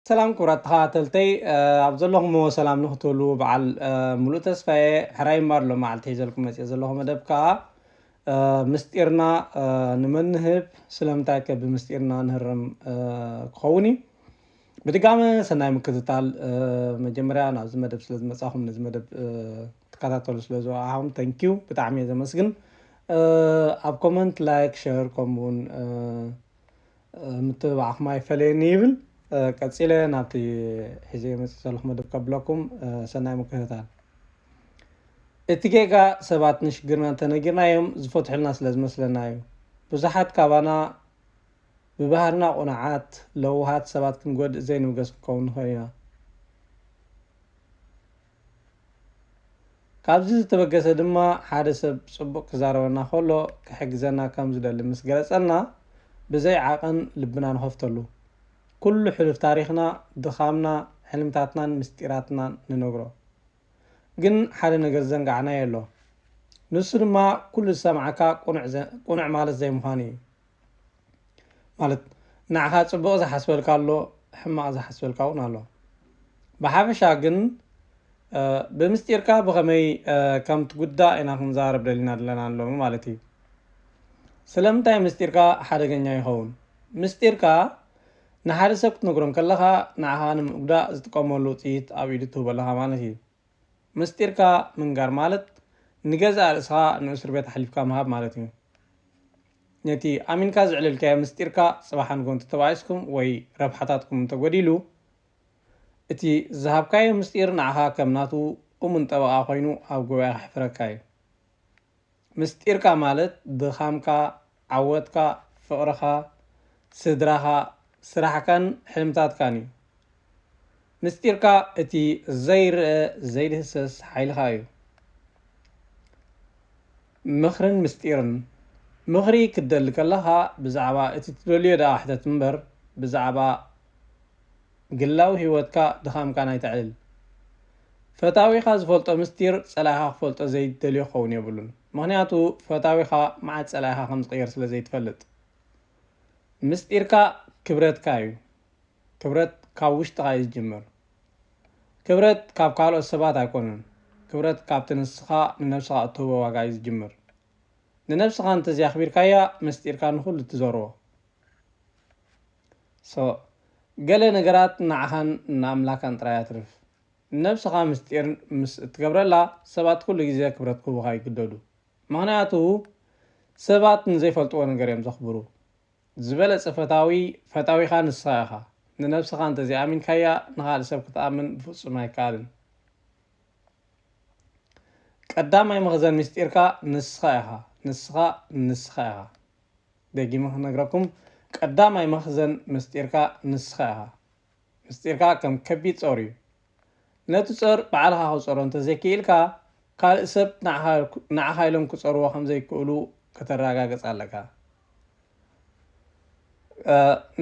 سلام كرات خاتلتي أبزلهم سلام نختلو بعل ملوت تسفى حراي مارلو مع التيجلكم يزلهم مدبكا مستيرنا نمنهب سلامتك بمستيرنا نهرم خوني بدقامة سناي مكتتال مجمريا ناز مدب سلز مساهم نز مدب تكاتاتول سلزو أهم تانكيو بتعمي زمسكن أب كومنت لايك شير كومون متبعخ ماي فلين يبل قصيله نابتي حزي مسلخ مدب قبلكم سناي مكهتال اتيكا سبات نشغرنا تنغرنايم زفتحلنا سلاز مسلنايو بزحات كابانا ببهرنا قناعات لوهات سبات كنغود زين وغس كون خوينا ካብዚ ዝተበገሰ ድማ ሓደ ሰብ ጽቡቕ ክዛረበና ከሎ ክሕግዘና ከም ዝደሊ ምስ ገለጸልና ብዘይ ዓቐን ልብና ንኸፍተሉ ኩሉ ሕሉፍ ታሪኽና ድኻምና ሕልምታትናን ምስጢራትናን ንነግሮ ግን ሓደ ነገር ዘንጋዕና የሎ ንሱ ድማ ኩሉ ዝሰምዓካ ቁኑዕ ማለት ዘይምዃኑ እዩ ማለት ንዓኻ ጽቡቕ ዝሓስበልካ ኣሎ ሕማቕ ዝሓስበልካ እውን ኣሎ ብሓፈሻ ግን ብምስጢርካ ብኸመይ ከም ትጉዳእ ኢና ክንዛረብ ደሊና ኣለና ኣሎ ማለት እዩ ስለምንታይ ምስጢርካ ሓደገኛ ይኸውን ምስጢርካ ንሓደ ሰብ ክትነግሮም ከለኻ ንዓኻ ንምጉዳእ ዝጥቀመሉ ውፅኢት ኣብ ኢዱ ትህበለኻ ማለት እዩ ምስጢርካ ምንጋር ማለት ንገዛእ ርእስኻ ንእስር ቤት ሓሊፍካ ምሃብ ማለት እዩ ነቲ ኣሚንካ ዝዕልልካዮ ምስጢርካ ፅባሕ ንጎ እንተተባኢስኩም ወይ ረብሓታትኩም እንተጎዲሉ እቲ ዝሃብካዮ ምስጢር ንዓኻ ከም ናቱ እሙን ጠበቓ ኮይኑ ኣብ ጉባኤ ክሕፍረካ እዩ ምስጢርካ ማለት ድኻምካ ዓወትካ ፍቕርኻ ስድራኻ ስራሕካን ሕልምታትካን እዩ ምስጢርካ እቲ ዘይርአ ዘይድህሰስ ሓይልኻ እዩ ምኽርን ምስጢርን ምኽሪ ክደሊ ከለኻ ብዛዕባ እቲ ትደልዮ ዳ ሕተት እምበር ብዛዕባ ግላዊ ህይወትካ ድኻምካ ናይትዕልል ፈታዊኻ ዝፈልጦ ምስጢር ፀላኢኻ ክፈልጦ ዘይደልዮ ክኸውን የብሉን ምክንያቱ ፈታዊኻ መዓት ፀላኢኻ ከም ዝቕየር ስለ ዘይትፈልጥ ምስጢርካ ክብረትካ እዩ ክብረት ካብ ውሽጥኻ እዩ ዝጅምር ክብረት ካብ ካልኦት ሰባት ኣይኮነን ክብረት ካብቲ ንስኻ ንነብስኻ እትህቦ ዋጋ እዩ ዝጅምር ንነብስኻ እንተዘያኽቢርካያ ምስጢርካ ንኩሉ ትዘርቦ ገለ ነገራት ንዓኻን ንኣምላካን ጥራይ ኣትርፍ ነብስኻ ምስጢር ምስ እትገብረላ ሰባት ኩሉ ግዜ ክብረት ክህቡኻ ይግደዱ ምክንያቱ ሰባት ንዘይፈልጥዎ ነገር እዮም ዘኽብሩ ዝበለፀ ፈታዊኻ ንስኻ ኢኻ ንነብስኻ እንተዘይኣሚንካያ ንኻልእ ሰብ ክትኣምን ብፍፁም ኣይከኣልን ቀዳማይ መኽዘን ምስጢርካ ንስኻ ኢኻ ደጊመ ክነግረኩም ቀዳማይ መኽዘን ምስጢርካ ንስኻ ኢኻ ምስጢርካ ከም ከቢድ ጾር እዩ ነቲ ጾር ባዕልኻ ክፀሮ እንተዘይክኢልካ ካልእ ሰብ ንዓኻ ኢሎም ክፀርዎ ከም ዘይክእሉ ከተረጋገፅ ኣለካ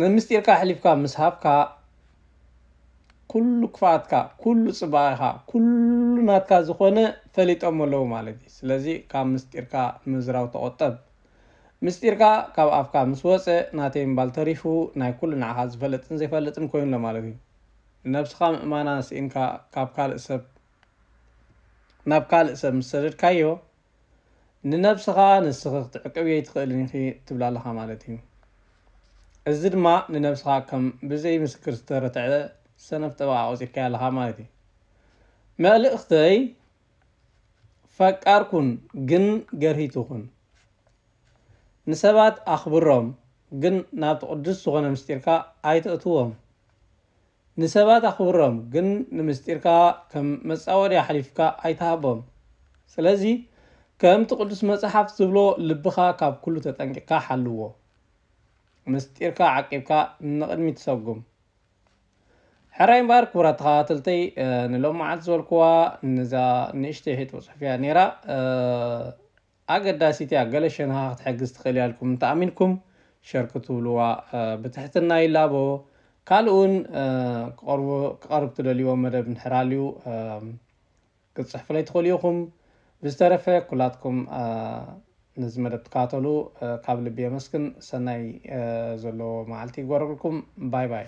ንምስጢርካ ሕሊፍካ ምስ ሃብካ ኩሉ ክፍኣትካ ኩሉ ፅባቐኻ ኩሉ ናትካ ዝኾነ ፈሊጦም ኣለዉ ማለት እዩ ስለዚ ካብ ምስጢርካ ምዝራብ ተቆጠብ ምስጢርካ ካብ ኣፍካ ምስ ወፀ ናተይ እምባል ተሪፉ ናይ ኩሉ ንዓኻ ዝፈልጥን ዘይፈልጥን ኮይኑ ማለት እዩ ነብስኻ ምእማና ስኢንካ ካብ ናብ ካልእ ሰብ ምስ ሰደድካዮ ንነብስኻ ንስኺ ክትዕቅብ የይትኽእልን ኢኺ ትብላ ኣለኻ ማለት እዩ እዚ ድማ ንነብስኻ ከም ብዘይ ምስክር ዝተረትዐ ሰነፍ ጠበቓ ኣውፂርካዮ ኣለኻ ማለት እዩ መልእኽተይ ፈቃርኩን ግን ገርሂትኹን ንሰባት ኣኽብሮም ግን ናብቲ ቅዱስ ዝኾነ ምስጢርካ ኣይተእትዎም ንሰባት ኣኽብሮም ግን ንምስጢርካ ከም መፃወድያ ሓሊፍካ ኣይተሃቦም ስለዚ ከምቲ ቅዱስ መፅሓፍ ዝብሎ ልብኻ ካብ ኩሉ ተጠንቂቕካ ሓልዎ ምስጢርካ ዓቂብካ ንቕድሚት ተሰጉም ሕራይ እምበር ክቡራት ተኸታተልተይ ንሎም መዓልቲ ዝበልክዋ ነዛ ንእሽተይ ሕቶ ፅሑፍያ ነይራ ኣገዳሲት እያ ገለ ሸንሃ ክትሕግዝ ትኽእል እያ ኢልኩም እንተኣሚንኩም ሸር ክትብልዋ ብትሕትና ይላቦ ካልእ እውን ክቐርብ ትደልይዎ መደብ እንድሕር ክትፅሕፍለይ ትኽእሉ ኢኹም ብዝተረፈ ኩላትኩም ነዚ መደብ ትከታተሉ ካብ ልቢ የመስግን ሰናይ ዘለዎ መዓልቲ ይግበረልኩም ባይ ባይ